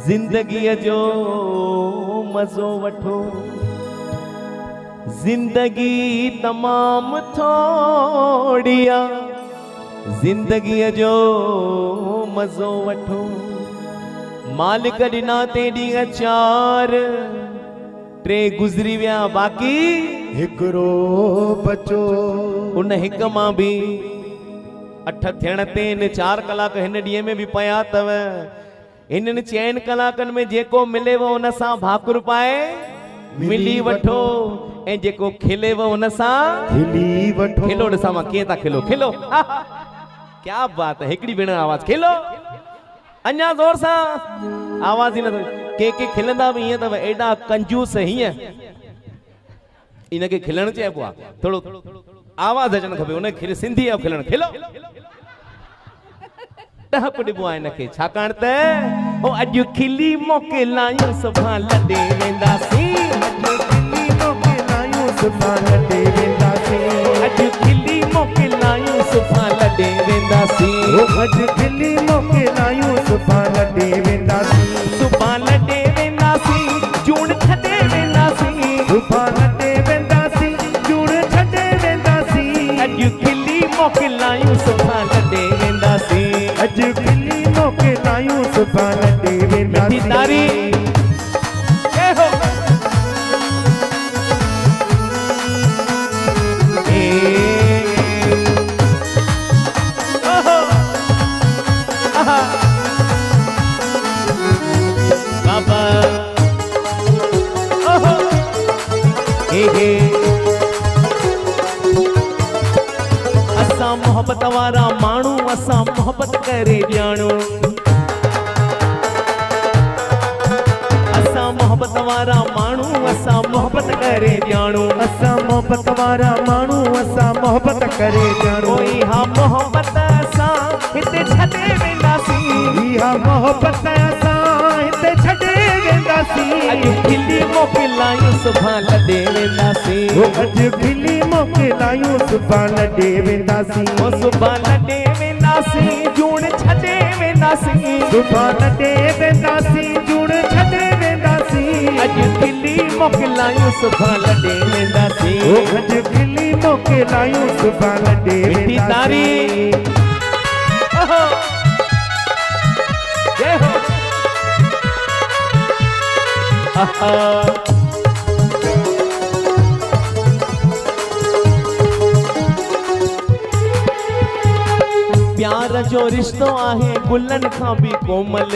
जिंदगी जो मज़ो वठो, जिंदगी तमाम थोड़ी आ, जिंदगी जो मज़ो वठो। मालिक ॾिना ते ॾींहं चार, टे गुज़री विया बाक़ी हिकड़ो बचो। उन हिक मां भी 8 थियण ते इन 4 कलाक हिन ॾींहं में भी पया तव। इन 4 कलाकनि में जेको मिलेव उन सां भाकुर पाए मिली वठो, ऐं जेको खिलेव उन सां खिली वठो। खिलो ॾिसां मां कीअं था खिलो, खिलो क्या बात है। हिकड़ी भेण आवाज खिलो, अञा जोर सां आवाज ही न। के खिलंदा भी ईअं तव, एॾा कंजूस हीअं, इनके खिलण चइबो आहे। थोड़ो आवाज अचणु खपे उन खिल, सिंधी आहे खिलण। खिलो टहक ॾिबो आहे इनखे, छाकाणि त ओ अॼु खिली मोकिलायूं सुभाणे लॾे वेंदासीं। सुभाणे लॾे वेंदासीं। अॼु खिली मोकिलायूं सुभाणे लॾे वेंदासीं। अॼु खिली मोकिलायूं सुभाणे लॾे वेंदासीं। सुभाणे लॾे वेंदासीं, जूण छॾे वेंदासीं। सुभाणे लॾे वेंदासीं, जूण छॾे वेंदासीं। अॼु खिली मोकिलायूं सुभाणे लॾे वेंदासीं। अॼु खिली मोकिलायूं सुभाणे लॾे वेंदासीं। तारी हो बाबा ओहो हे असां मोहब्बत वारा माण्हू, असां मोहब्बत करे ॼाणो। असां मोहब्बत वारा माण्हू, असां मोहब्बत करे ॼाणो। असां मोहब्बत वारा माण्हू, असां मोहब्बत करे ॼाणो। इहा मोहब्बत असां हिते छॾे वेंदासीं। इहा मोहब्बत असां हिते छॾे वेंदासीं। अॼु खिली मोकिलायूं सुभाणे लॾे वेंदासीं। अॼु खिली मोकिलायूं सुभाणे लॾे वेंदासीं। ओ सुभाणे लॾे वेंदासीं, जूण छॾे वेंदासीं। सुभाणे लॾे वेंदासीं, जूण छॾे वेंदासीं। अॼु खिली मोकिलायूं सुभाणे लॾे वेंदासीं। अॼु खिली मोकिलायूं सुभाणे लॾे वेंदासीं। तारी ओहो जय हो प्यार जो रिश्तो आहे गुलन खां भी कोमल।